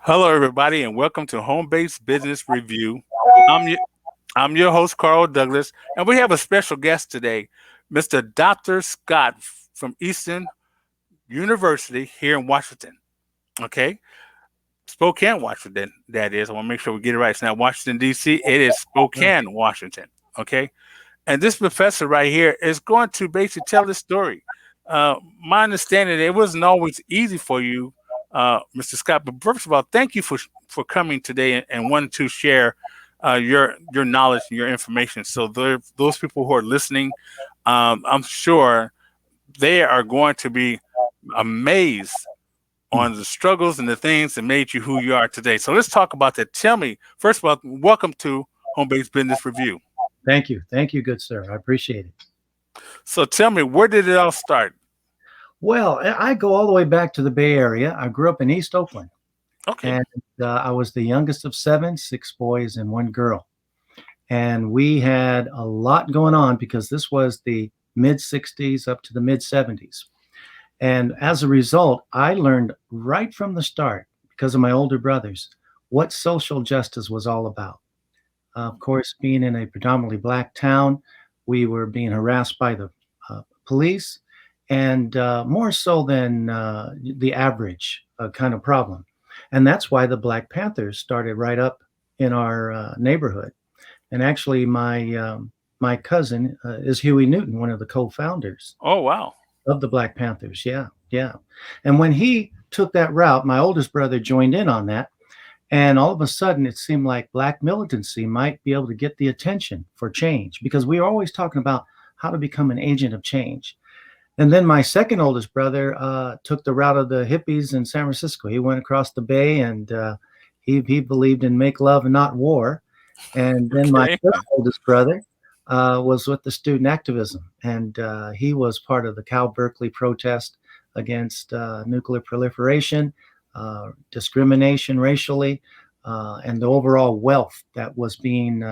Hello, everybody, and welcome to Home Based Business Review. I'm your, I'm your host, Carl Douglas, and we have a special guest today, Mr. Dr. Scott from Eastern University here in Washington. Okay, Spokane, Washington. That is. I want to make sure we get it right. It's not Washington D.C. It is Spokane, Washington. Okay, and this professor right here is going to basically tell the story. My understanding, it wasn't always easy for you, Mr. Scott. But first of all, thank you for coming today and wanting to share your knowledge and your information. So those people who are listening, I'm sure they are going to be amazed on the struggles and the things that made you who you are today. So let's talk about that. Tell me, first of all, welcome to Home Based Business Review. Thank you. Thank you, good sir. I appreciate it. So tell me, where did it all start? Well, I go all the way back to the Bay Area. I grew up in East Oakland. Okay. And I was the youngest of seven, 6 boys and 1 girl. And we had a lot going on because this was the mid 60s up to the mid 70s. And as a result, I learned right from the start, because of my older brothers, what social justice was all about. Of course, being in a predominantly Black town, we were being harassed by the police, and more so than the average kind of problem. And that's why the Black Panthers started right up in our neighborhood. And actually, my cousin is Huey Newton, one of the co-founders. Oh, wow. Of the Black Panthers. Yeah, yeah. And when he took that route, my oldest brother joined in on that. And all of a sudden, it seemed like Black militancy might be able to get the attention for change, because we were always talking about how to become an agent of change. And then my second oldest brother took the route of the hippies in San Francisco. He went across the bay, and he believed in make love and not war. And then my third oldest brother was with the student activism, and he was part of the Cal Berkeley protest against nuclear proliferation, discrimination racially, and the overall wealth that was being,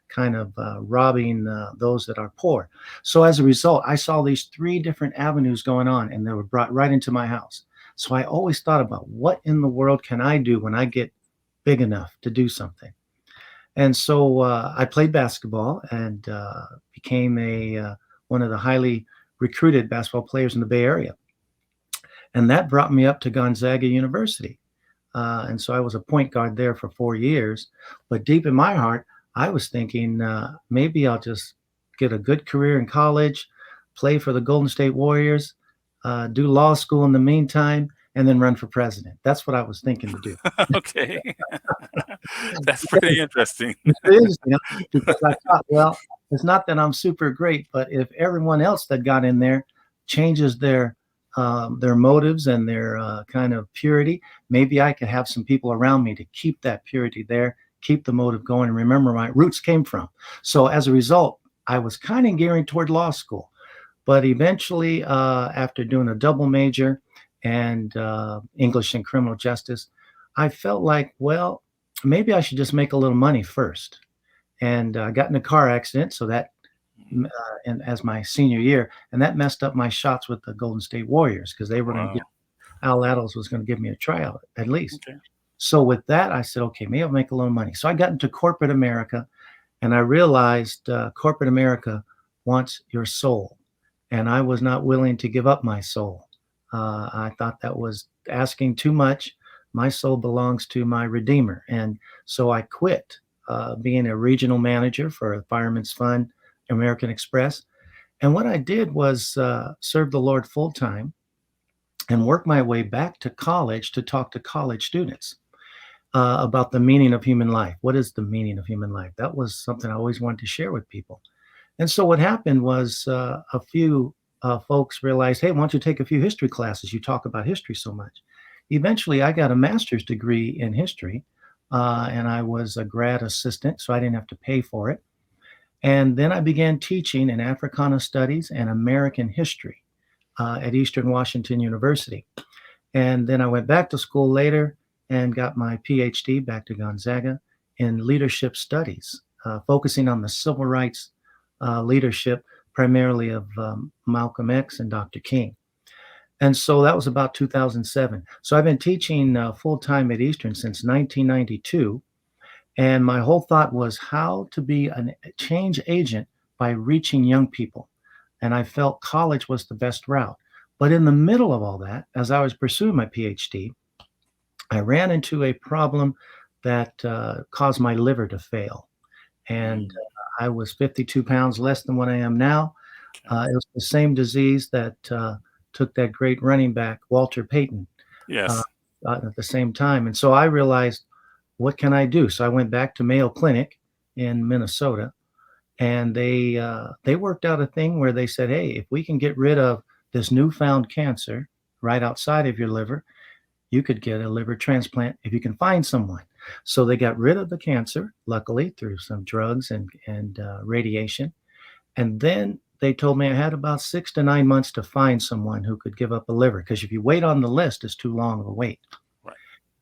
kind of robbing those that are poor. So as a result, I saw these 3 different avenues going on, and they were brought right into my house. So I always thought about, what in the world can I do when I get big enough to do something? And so I played basketball and became one of the highly recruited basketball players in the Bay Area. And that brought me up to Gonzaga University. And so I was a point guard there for 4 years. But deep in my heart, I was thinking maybe I'll just get a good career in college, play for the Golden State Warriors, do law school in the meantime, and then run for president. That's what I was thinking to do. Okay. That's pretty interesting. Because I thought, well, it's not that I'm super great, but if everyone else that got in there changes their motives and their kind of purity, maybe I could have some people around me to keep that purity there, keep the motive going, and remember where my roots came from. So as a result, I was kind of gearing toward law school. But eventually, after doing a double major and English and criminal justice, I felt like, well, maybe I should just make a little money first. And I got in a car accident, so that, and as my senior year, and that messed up my shots with the Golden State Warriors, because they were going to get, Al Laddles was going to give me a tryout at least. Okay. So with that, I said, okay, maybe I'll make a little money. So I got into corporate America, and I realized corporate America wants your soul, and I was not willing to give up my soul. I thought that was asking too much. My soul belongs to my Redeemer. And so I quit being a regional manager for a Fireman's Fund, American Express. And what I did was serve the Lord full time and work my way back to college to talk to college students about the meaning of human life. What is the meaning of human life? That was something I always wanted to share with people. And so what happened was a few folks realized, hey, why don't you take a few history classes? You talk about history so much. Eventually, I got a master's degree in history, and I was a grad assistant, so I didn't have to pay for it. And then I began teaching in Africana Studies and American history at Eastern Washington University. And then I went back to school later and got my PhD back to Gonzaga in leadership studies, focusing on the civil rights leadership, primarily of Malcolm X and Dr. King. And so that was about 2007. So I've been teaching full time at Eastern since 1992. And my whole thought was how to be a change agent by reaching young people. And I felt college was the best route. But in the middle of all that, as I was pursuing my PhD, I ran into a problem that caused my liver to fail. And Mm. I was 52 pounds less than what I am now. Okay. It was the same disease that took that great running back, Walter Payton, uh, Yes. at the same time. And so I realized, what can I do? So I went back to Mayo Clinic in Minnesota, and they worked out a thing where they said, hey, if we can get rid of this newfound cancer right outside of your liver, you could get a liver transplant if you can find someone. So they got rid of the cancer, luckily, through some drugs and radiation. And then they told me I had about 6 to 9 months to find someone who could give up a liver, because if you wait on the list, it's too long of a wait. Right.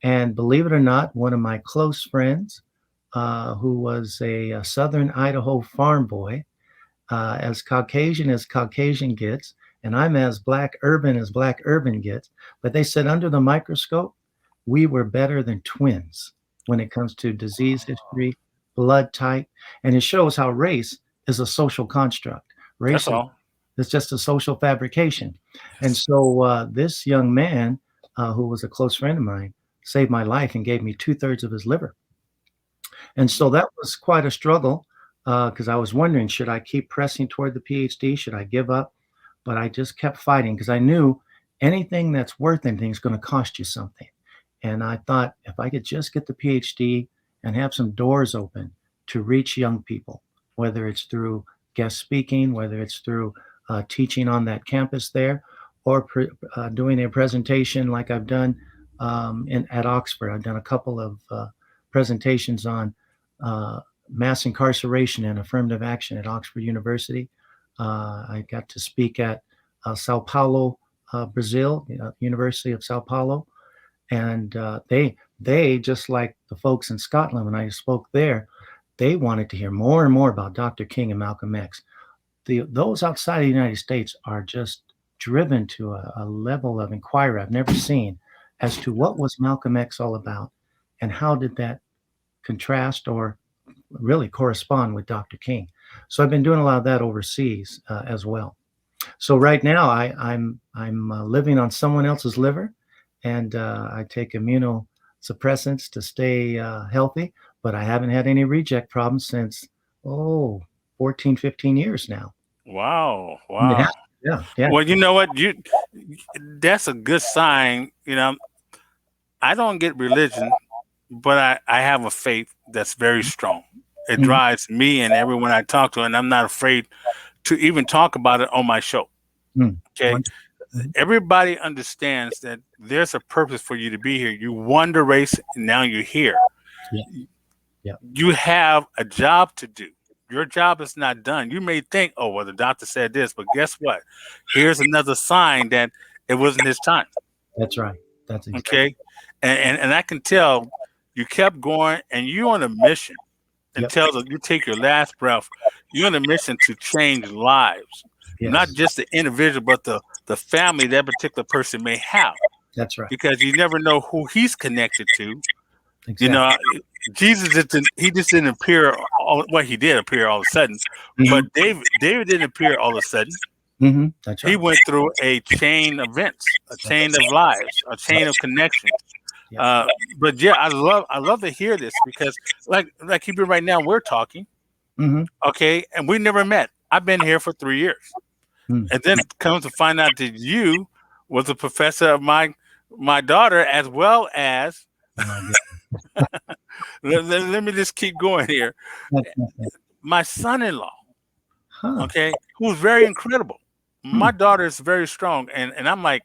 And believe it or not, one of my close friends, who was a southern Idaho farm boy, as Caucasian gets, and I'm as black urban gets. But they said under the microscope, we were better than twins when it comes to disease history, blood type, and it shows how race is a social construct. That's Race all. is just a social fabrication. And Yes. so this young man, who was a close friend of mine, saved my life and gave me 2/3 of his liver. And so that was quite a struggle, because I was wondering, should I keep pressing toward the PhD? Should I give up? But I just kept fighting because I knew anything that's worth anything is going to cost you something. And I thought if I could just get the PhD and have some doors open to reach young people, whether it's through guest speaking, whether it's through teaching on that campus there, or doing a presentation like I've done at Oxford. I've done a couple of presentations on uh, mass incarceration and affirmative action at Oxford University. I got to speak at Sao Paulo, Brazil, University of Sao Paulo, and they just like the folks in Scotland when I spoke there, they wanted to hear more and more about Dr. King and Malcolm X. Those outside of the United States are just driven to a level of inquiry I've never seen as to what was Malcolm X all about, and how did that contrast or really correspond with Dr. King. So I've been doing a lot of that overseas as well. So right now I'm living on someone else's liver, and I take immunosuppressants to stay healthy. But I haven't had any reject problems since, 14, 15 years now. Wow. Yeah, Wow. yeah, yeah. Well, you know what? That's a good sign. I don't get religion, but I have a faith that's very strong. It Mhm, drives me and everyone I talk to, and I'm not afraid to even talk about it on my show. mm. Okay. Wonderful. Mhm. Everybody understands that there's a purpose for you to be here. You won the race, and now you're here. Yeah, yeah, You have a job to do. Your job is not done. You may think, oh, well, the doctor said this, but guess what? Here's another sign that it wasn't his time. that's right. That's exactly. Okay. And I can tell you kept going and you're on a mission Yep. until you take your last breath. You're on a mission to change lives, not Yes, just the individual, but the family that particular person may have, that's right. because you never know who he's connected to. You Exactly. know, Jesus didn't. He just didn't appear. Well, he did appear all of a sudden, Hmm. but David didn't appear all of a sudden. That's He right. went through a chain of events, a chain of lives, a chain of connections. Yep. Uh, but yeah, I love to hear this because like even right now we're talking, Hmm. okay, and we never met. I've been here for 3 years, Mm. and then comes to find out that you was a professor of my daughter as well as My God. let me just keep going here. That's My son-in-law, huh. okay, who's very incredible. Hmm. My daughter is very strong, and I'm like,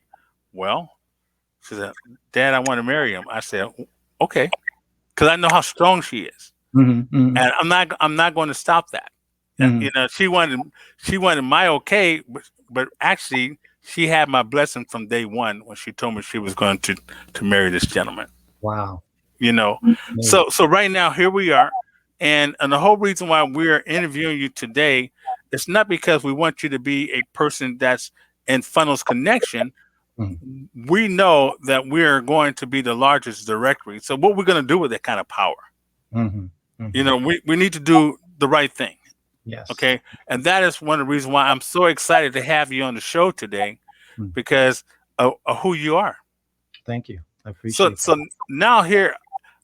well, she said, Dad, I want to marry him. I said, okay, because I know how strong she is, Hmm. Hmm. and I'm not going to stop that. Hmm. She wanted my okay, but actually she had my blessing from day one when she told me she was going to marry this gentleman. Wow. You know, Amazing. so right now here we are, and the whole reason why we're interviewing you today, it's not because we want you to be a person that's in funnels connection. Mm, we know that we're going to be the largest directory. So what we're going to do with that kind of power? mhm, You mhm. know, we need to do the right thing. Yes. Okay. And that is one of the reasons why I'm so excited to have you on the show today, Mm. because of who you are. Thank you. I So, appreciate that. so now here,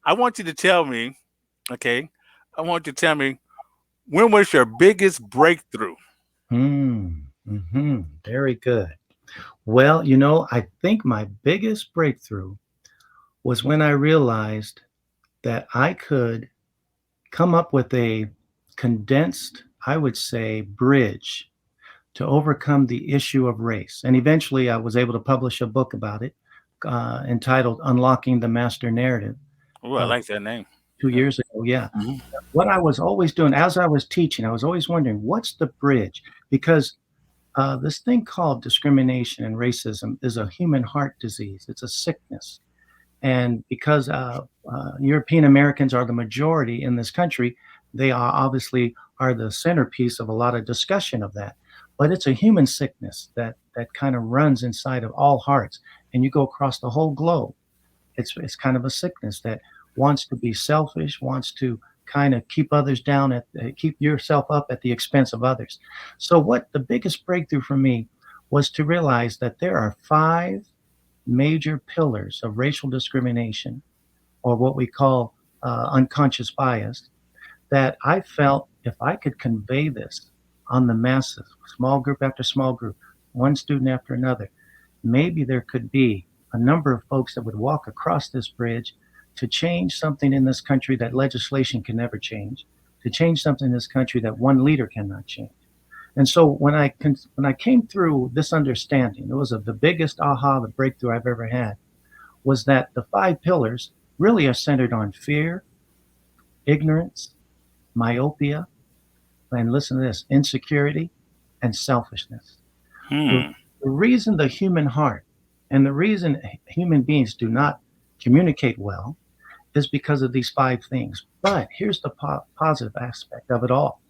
I want you to tell me, okay, I want you to tell me, when was your biggest breakthrough? Very good. Well, I think my biggest breakthrough was when I realized that I could come up with a condensed, I would say, bridge to overcome the issue of race. And eventually I was able to publish a book about it entitled Unlocking the Master Narrative Oh, I uh, like that name. two Yeah. years ago. Yeah. Mhm. What I was always doing as I was teaching, I was always wondering, what's the bridge? Because this thing called discrimination and racism is a human heart disease, it's a sickness. And because European Americans are the majority in this country, they are obviously are the centerpiece of a lot of discussion of that. But it's a human sickness that kind of runs inside of all hearts, and you go across the whole globe. It's kind of a sickness that wants to be selfish, wants to kind of keep others down keep yourself up at the expense of others. So what the biggest breakthrough for me was to realize that there are five major pillars of racial discrimination, or what we call unconscious bias, that I felt if I could convey this on the masses, small group after small group, one student after another, maybe there could be a number of folks that would walk across this bridge to change something in this country that legislation can never change, to change something in this country that one leader cannot change. And so when I came through this understanding, it was the biggest aha, the breakthrough I've ever had, was that the five pillars really are centered on fear, ignorance, myopia, and listen to this, insecurity, and selfishness. The, Hmm. the reason the human heart and the reason human beings do not communicate well is because of these five things. But here's the positive aspect of it all.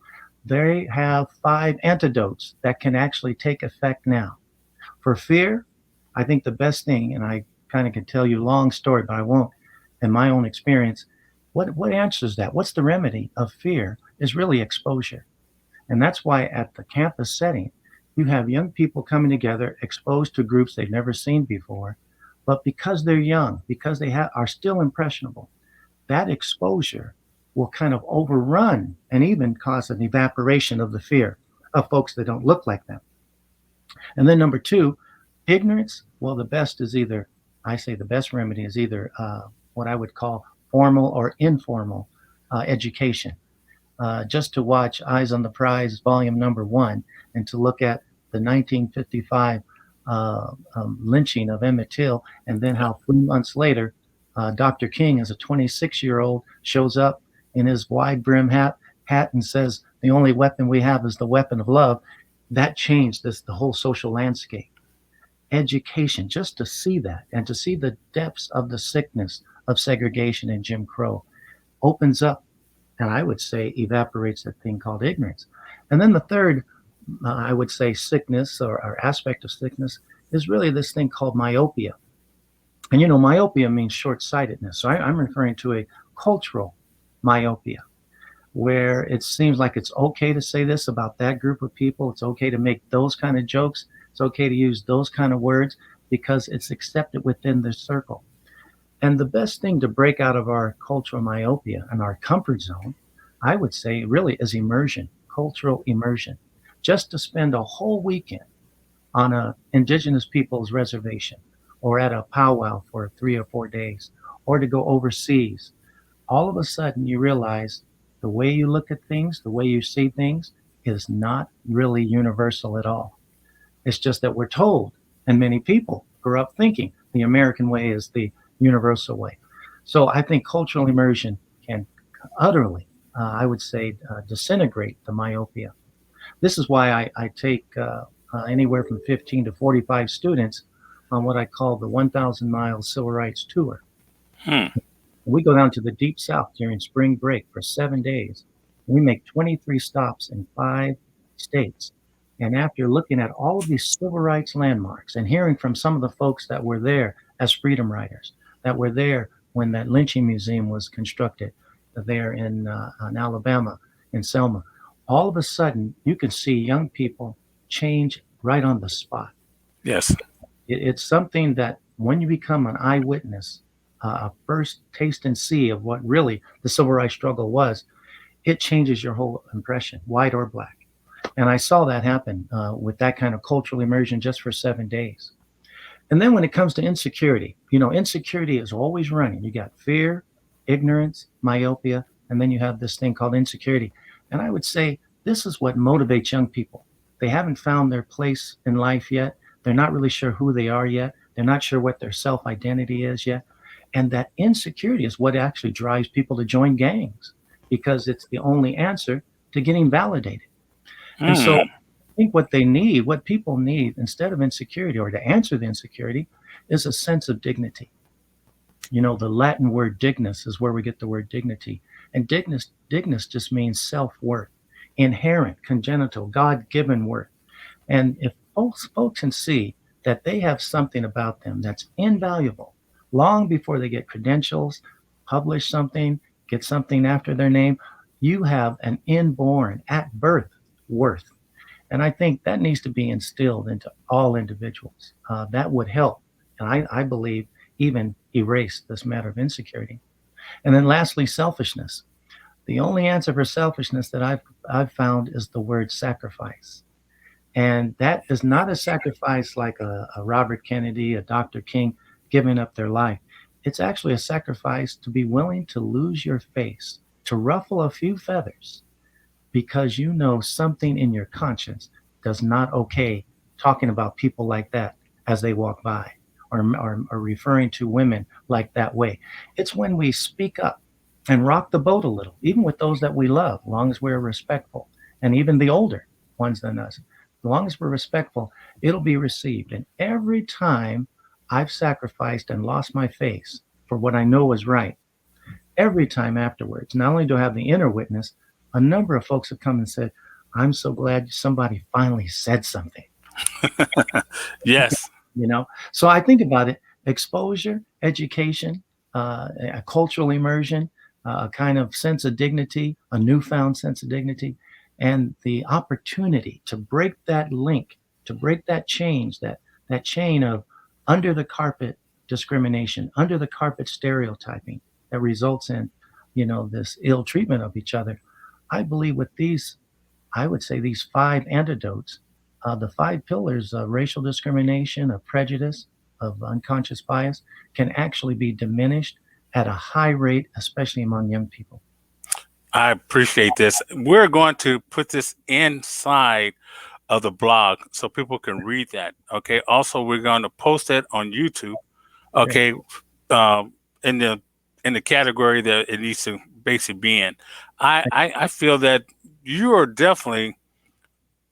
They have five antidotes that can actually take effect now. For fear, I think the best thing, and I kind of can tell you a long story, but I won't, in my own experience, what answers that? What's the remedy of fear is really exposure. And that's why at the campus setting, you have young people coming together, exposed to groups they've never seen before. But because they're young, because are still impressionable, that exposure will kind of overrun and even cause an evaporation of the fear of folks that don't look like them. And then number two, ignorance. Well, the best is either, I say the best remedy is either what I would call formal or informal education. Just to watch Eyes on the Prize, volume number one, and to look at the 1955 lynching of Emmett Till, and then how 3 months later, Dr. King, as a 26-year-old, shows up in his wide brim hat and says, "The only weapon we have is the weapon of love." That changed the whole social landscape. Education, just to see that and to see the depths of the sickness of segregation and Jim Crow, opens up, and I would say evaporates that thing called ignorance. And then the third, I would say, sickness or aspect of sickness is really this thing called myopia. And myopia means short sightedness. So I'm referring to a cultural myopia, where it seems like it's okay to say this about that group of people. It's okay to make those kind of jokes. It's okay to use those kind of words because it's accepted within the circle. And the best thing to break out of our cultural myopia and our comfort zone, I would say, really is immersion, cultural immersion. Just to spend a whole weekend on a indigenous people's reservation or at a powwow for 3 or 4 days, or to go overseas, all of a sudden you realize the way you look at things, the way you see things is not really universal at all. It's just that we're told, and many people grew up thinking the American way is the universal way. So I think cultural immersion can utterly, I would say, disintegrate the myopia. This is why I take anywhere from 15 to 45 students on what I call the 1,000 mile civil rights tour. Hmm. We go down to the deep south during spring break for 7 days. We make 23 stops in 5 states. And after looking at all of these civil rights landmarks and hearing from some of the folks that were there as freedom riders, that were there when that lynching museum was constructed there in Alabama, in Selma, all of a sudden you can see young people change right on the spot. Yes. It's something that when you become an eyewitness, a first taste and see of what really the civil rights struggle was, it changes your whole impression, white or black. And I saw that happen with that kind of cultural immersion just for 7 days. And then when it comes to insecurity, insecurity is always running. You got fear, ignorance, myopia, and then you have this thing called insecurity. And I would say this is what motivates young people. They haven't found their place in life yet. They're not really sure who they are yet. They're not sure what their self identity is yet. And that insecurity is what actually drives people to join gangs because it's the only answer to getting validated. And so Mm. I think what they need, what people need instead of insecurity or to answer the insecurity is a sense of dignity. The Latin word dignus is where we get the word dignity. And dignus just means self-worth, inherent, congenital, God-given worth. And if folks can see that they have something about them that's invaluable long before they get credentials, publish something, get something after their name, you have an inborn, at birth, worth. And I think that needs to be instilled into all individuals. That would help. And I believe even erase this matter of insecurity. And then lastly, selfishness. The only answer for selfishness that I've found is the word sacrifice. And that is not a sacrifice like a Robert Kennedy, a Dr. King giving up their life. It's actually a sacrifice to be willing to lose your face, to ruffle a few feathers, because you know something in your conscience does not okay talking about people like that as they walk by or referring to women like that way. It's when we speak up and rock the boat a little, even with those that we love, as long as we're respectful, and even the older ones than us. As long as we're respectful, it'll be received. And every time I've sacrificed and lost my face for what I know is right, every time afterwards, not only do I have the inner witness, a number of folks have come and said, I'm so glad somebody finally said something. Yes. So I think about it: exposure, education, a cultural immersion, a kind of sense of dignity, a newfound sense of dignity, and the opportunity to break that link, to break that change, that chain of under the carpet discrimination, under the carpet stereotyping that results in, this ill treatment of each other. I believe with these, I would say these five antidotes, the five pillars of racial discrimination, of prejudice, of unconscious bias can actually be diminished at a high rate, especially among young people. I appreciate this. We're going to put this inside of the blog so people can read that. Okay. Also, we're going to post it on YouTube. Great. Okay. Um, in the category that it needs to basically be in. I feel that you are definitely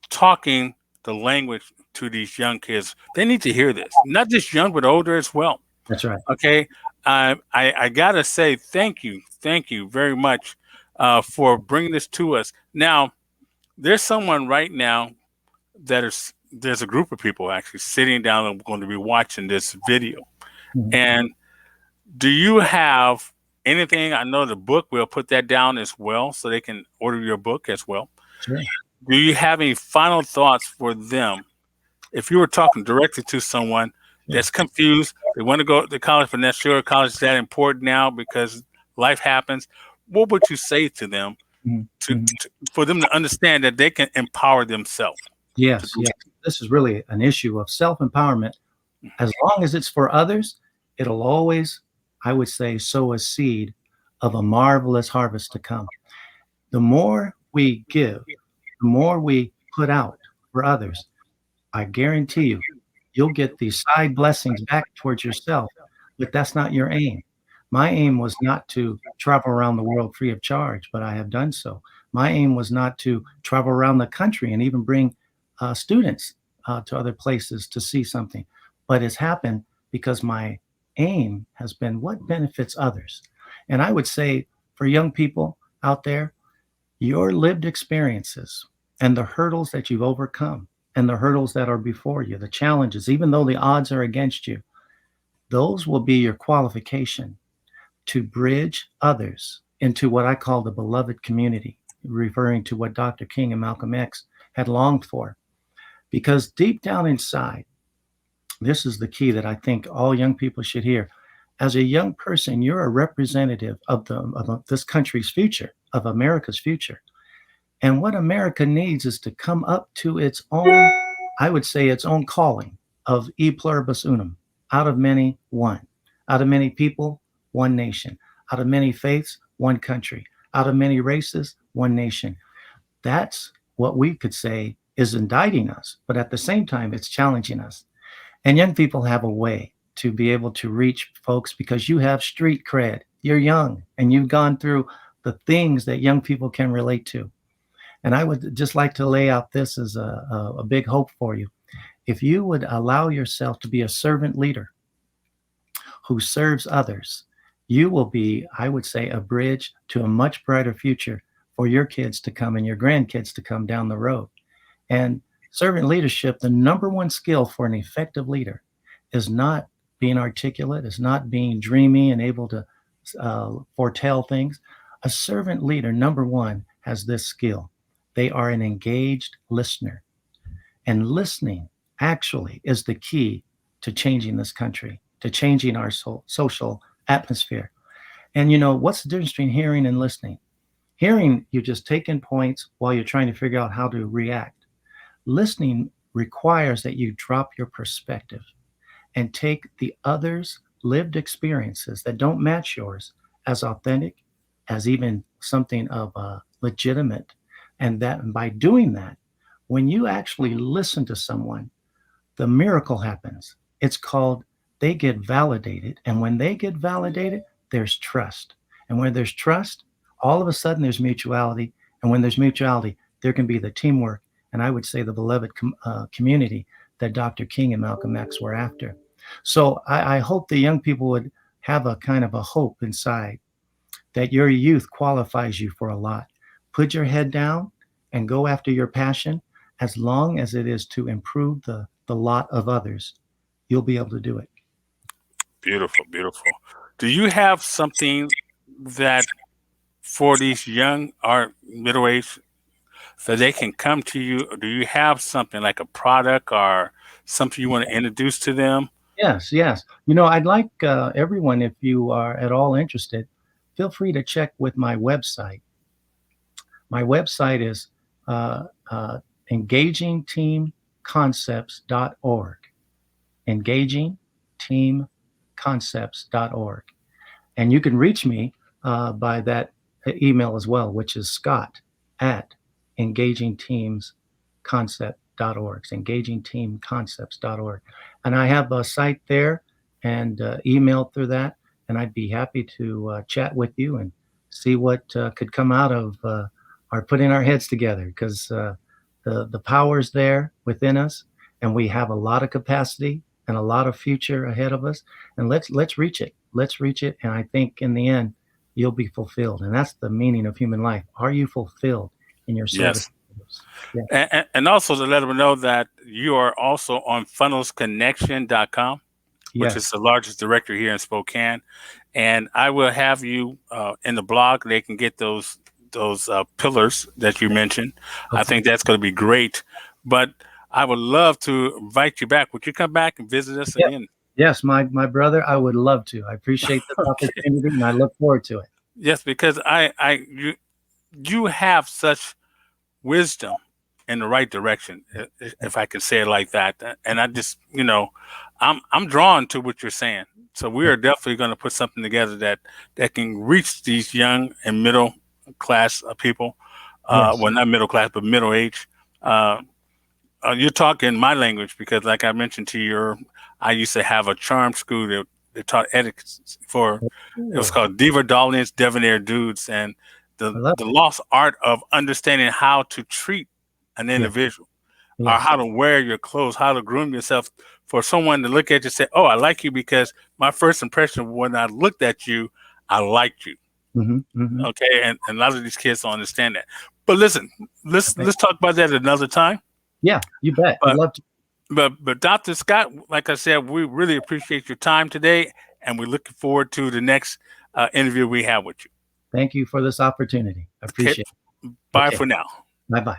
talking the language to these young kids. They need to hear this, not just young but older as well. That's right. Okay, I gotta say thank you very much for bringing this to us. Now, there's someone right now there's a group of people actually sitting down and going to be watching this video. Mhm. And do you have anything? I know the book. We'll put that down as well, so they can order your book as well. Sure. Do you have any final thoughts for them? If you were talking directly to someone Sure. that's confused, they want to go to college, but not sure college is that important now because life happens, what would you say to them Mhm. to, Mhm. to for them to understand that they can empower themselves? To Yes, do yes. This is really an issue of self empowerment. As long as it's for others, it'll always, I would say, sow a seed of a marvelous harvest to come. The more we give, the more we put out for others, I guarantee you, you'll get these side blessings back towards yourself, but that's not your aim. My aim was not to travel around the world free of charge, but I have done so. My aim was not to travel around the country and even bring students to other places to see something, but it's happened because my aim has been what benefits others. And I would say for young people out there, your lived experiences and the hurdles that you've overcome and the hurdles that are before you, the challenges, even though the odds are against you, those will be your qualification to bridge others into what I call the beloved community, referring to what Dr. King and Malcolm X had longed for. Because deep down inside, this is the key that I think all young people should hear. As a young person, you're a representative of this country's future, of America's future. And what America needs is to come up to its own, I would say, its own calling of e pluribus unum, out of many, one, out of many people, one nation, out of many faiths, one country, out of many races, one nation. That's what we could say is indicting us, but at the same time, it's challenging us. And young people have a way to be able to reach folks because you have street cred. You're young and you've gone through the things that young people can relate to. And I would just like to lay out this as a big hope for you. If you would allow yourself to be a servant leader who serves others, you will be, I would say, a bridge to a much brighter future for your kids to come and your grandkids to come down the road. And servant leadership, the number one skill for an effective leader is not being articulate, is not being dreamy and able to foretell things. A servant leader, number one, has this skill. They are an engaged listener. And listening actually is the key to changing this country, to changing our social atmosphere. And you know, what's the difference between hearing and listening? Hearing, you just take in points while you're trying to figure out how to react. Listening requires that you drop your perspective and take the other's lived experiences that don't match yours as authentic, as even something of legitimate. And that by doing that, when you actually listen to someone, the miracle happens. It's called they get validated. And when they get validated, there's trust. And when there's trust, all of a sudden there's mutuality. And when there's mutuality, there can be the teamwork. And I would say the beloved community that Dr. King and Malcolm X were after. So I hope the young people would have a kind of a hope inside that your youth qualifies you for a lot. Put your head down and go after your passion. As long as it is to improve the lot of others, you'll be able to do it. Beautiful, beautiful. Do you have something that for these young or middle aged so they can come to you? Or do you have something like a product or something you want to introduce to them? Yes, yes. You know, I'd like everyone, if you are at all interested, feel free to check with my website. My website is engagingteamconcepts.org. Engagingteamconcepts.org. And you can reach me by that email as well, which is scott@engagingteamsconcept.org. It's engagingteamconcepts.org. And I have a site there and email through that. And I'd be happy to chat with you and see what could come out of our putting our heads together, because the power's there within us, and we have a lot of capacity and a lot of future ahead of us. And let's reach it. Let's reach it. And I think in the end, you'll be fulfilled. And that's the meaning of human life. Are you fulfilled in your service? Yes. Yeah. And also to let them know that you are also on funnelsconnection.com, which is Yes. the largest directory here in Spokane. And I will have you in the blog. They can get those pillars that you mentioned. I Okay. think that's going to be great. But I would love to invite you back. Would you come back and visit us Yeah. again? Yes, my brother, I would love to. I appreciate this Okay. opportunity and I look forward to it. Yes, because you have such wisdom in the right direction, if I can say it like that. And I just, I'm drawn to what you're saying. So we are definitely going to put something together that can reach these young and middle class people. Yes. Well, not middle class, but middle age. Uh, you're talking my language because, like I mentioned to you, I used to have a charm school that taught etiquette for. It was Ooh, called Diva Darlings, Debonair Dudes, and I the love the lost art of understanding how to treat an it. Yeah. individual, or Yes. how to wear your clothes, how to groom yourself for someone to look at you and say, "Oh, I like you," because my first impression when I looked at you, I liked you. Hmm. Hmm. Okay, and a lot of these kids don't understand that. But listen, let's Okay. let's talk about that another time. Yeah, you bet. I'd But love to. but Dr. Scott, like I said, we really appreciate your time today, and we're looking forward to the next interview we have with you. Thank you for this opportunity. I Okay, appreciate it. bye Okay. for now. Bye bye.